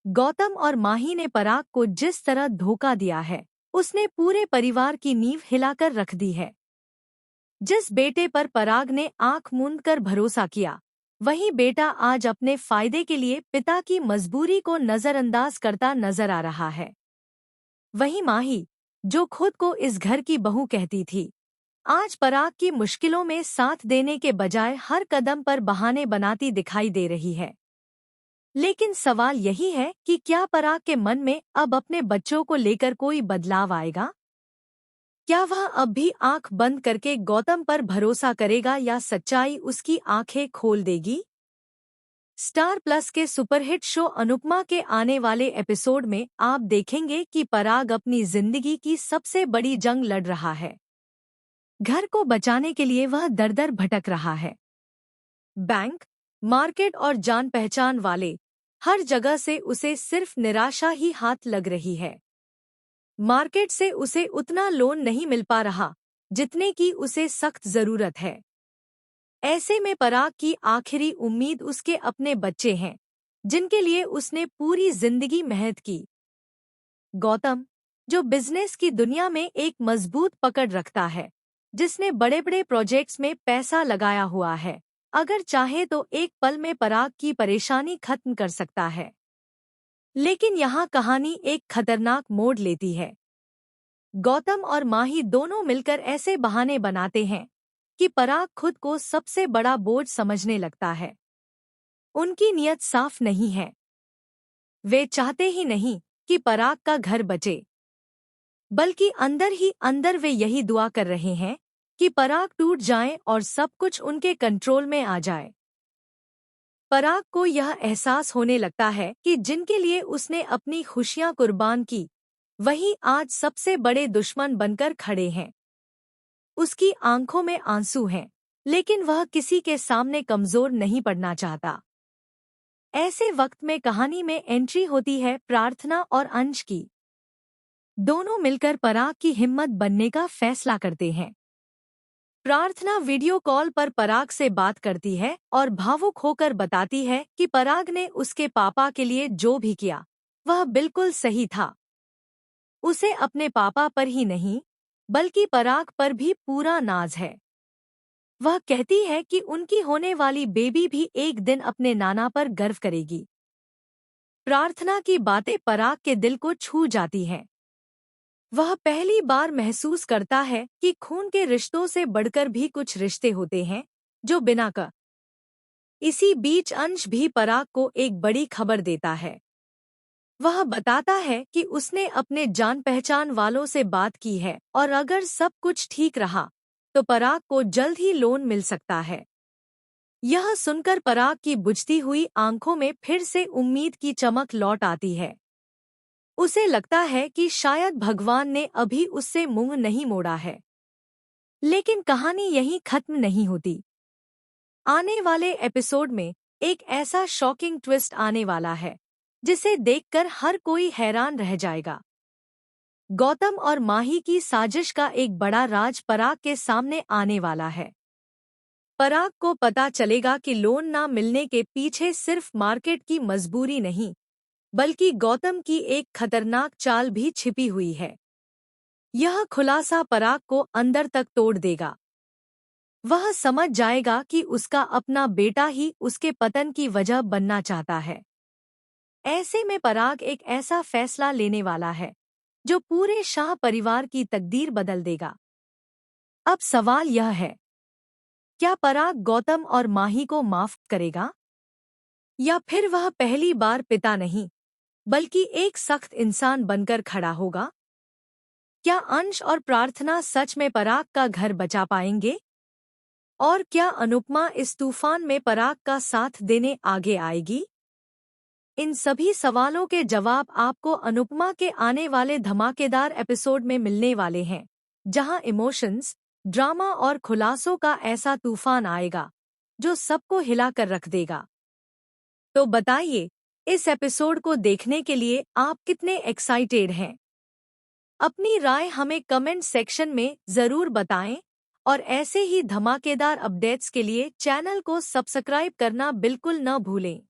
गौतम और माही ने पराग को जिस तरह धोखा दिया है, उसने पूरे परिवार की नींव हिलाकर रख दी है। जिस बेटे पर पराग ने आंख मूंद कर भरोसा किया, वही बेटा आज अपने फायदे के लिए पिता की मजबूरी को नजरअंदाज करता नजर आ रहा है। वही माही, जो खुद को इस घर की बहू कहती थी, आज पराग की मुश्किलों में साथ देने के बजाय हर कदम पर बहाने बनाती दिखाई दे रही है। लेकिन सवाल यही है कि क्या पराग के मन में अब अपने बच्चों को लेकर कोई बदलाव आएगा? क्या वह अब भी आंख बंद करके गौतम पर भरोसा करेगा या सच्चाई उसकी आंखें खोल देगी? स्टार प्लस के सुपरहिट शो अनुपमा के आने वाले एपिसोड में आप देखेंगे कि पराग अपनी जिंदगी की सबसे बड़ी जंग लड़ रहा है। घर को बचाने के लिए वह दर-दर भटक रहा है। बैंक, मार्केट और जान पहचान वाले हर जगह से उसे सिर्फ निराशा ही हाथ लग रही है। मार्केट से उसे उतना लोन नहीं मिल पा रहा जितने की उसे सख्त जरूरत है। ऐसे में पराग की आखिरी उम्मीद उसके अपने बच्चे हैं, जिनके लिए उसने पूरी जिंदगी मेहनत की। गौतम, जो बिजनेस की दुनिया में एक मजबूत पकड़ रखता है, जिसने बड़े-बड़े प्रोजेक्ट्स में पैसा लगाया हुआ है, अगर चाहे तो एक पल में पराग की परेशानी खत्म कर सकता है। लेकिन यहाँ कहानी एक खतरनाक मोड़ लेती है। गौतम और माही दोनों मिलकर ऐसे बहाने बनाते हैं कि पराग खुद को सबसे बड़ा बोझ समझने लगता है। उनकी नीयत साफ नहीं है। वे चाहते ही नहीं कि पराग का घर बचे, बल्कि अंदर ही अंदर वे यही दुआ कर रहे हैं कि पराग टूट जाए और सब कुछ उनके कंट्रोल में आ जाए। पराग को यह एहसास होने लगता है कि जिनके लिए उसने अपनी खुशियां कुर्बान की, वही आज सबसे बड़े दुश्मन बनकर खड़े हैं। उसकी आंखों में आंसू हैं, लेकिन वह किसी के सामने कमजोर नहीं पड़ना चाहता। ऐसे वक्त में कहानी में एंट्री होती है प्रार्थना और अंश की। दोनों मिलकर पराग की हिम्मत बनने का फैसला करते हैं। प्रार्थना वीडियो कॉल पर पराग से बात करती है और भावुक होकर बताती है कि पराग ने उसके पापा के लिए जो भी किया, वह बिल्कुल सही था। उसे अपने पापा पर ही नहीं, बल्कि पराग पर भी पूरा नाज है। वह कहती है कि उनकी होने वाली बेबी भी एक दिन अपने नाना पर गर्व करेगी। प्रार्थना की बातें पराग के दिल को छू जाती हैं। वह पहली बार महसूस करता है कि खून के रिश्तों से बढ़कर भी कुछ रिश्ते होते हैं जो बिना का। इसी बीच अंश भी पराग को एक बड़ी खबर देता है। वह बताता है कि उसने अपने जान पहचान वालों से बात की है और अगर सब कुछ ठीक रहा तो पराग को जल्द ही लोन मिल सकता है। यह सुनकर पराग की बुझती हुई आंखों में फिर से उम्मीद की चमक लौट आती है। उसे लगता है कि शायद भगवान ने अभी उससे मुंह नहीं मोड़ा है। लेकिन कहानी यहीं खत्म नहीं होती। आने वाले एपिसोड में एक ऐसा शॉकिंग ट्विस्ट आने वाला है जिसे देखकर हर कोई हैरान रह जाएगा। गौतम और माही की साजिश का एक बड़ा राज पराग के सामने आने वाला है। पराग को पता चलेगा कि लोन ना मिलने के पीछे सिर्फ मार्केट की मजबूरी नहीं, बल्कि गौतम की एक खतरनाक चाल भी छिपी हुई है। यह खुलासा पराग को अंदर तक तोड़ देगा। वह समझ जाएगा कि उसका अपना बेटा ही उसके पतन की वजह बनना चाहता है। ऐसे में पराग एक ऐसा फैसला लेने वाला है जो पूरे शाह परिवार की तकदीर बदल देगा। अब सवाल यह है, क्या पराग गौतम और माही को माफ करेगा? या फिर वह पहली बार पिता नहीं, बल्कि एक सख्त इंसान बनकर खड़ा होगा? क्या अंश और प्रार्थना सच में पराग का घर बचा पाएंगे? और क्या अनुपमा इस तूफान में पराग का साथ देने आगे आएगी? इन सभी सवालों के जवाब आपको अनुपमा के आने वाले धमाकेदार एपिसोड में मिलने वाले हैं, जहां इमोशंस, ड्रामा और खुलासों का ऐसा तूफान आएगा जो सबको हिला कर रख देगा। तो बताइए, इस एपिसोड को देखने के लिए आप कितने एक्साइटेड हैं? अपनी राय हमें कमेंट सेक्शन में जरूर बताएं और ऐसे ही धमाकेदार अपडेट्स के लिए चैनल को सब्सक्राइब करना बिल्कुल न भूलें।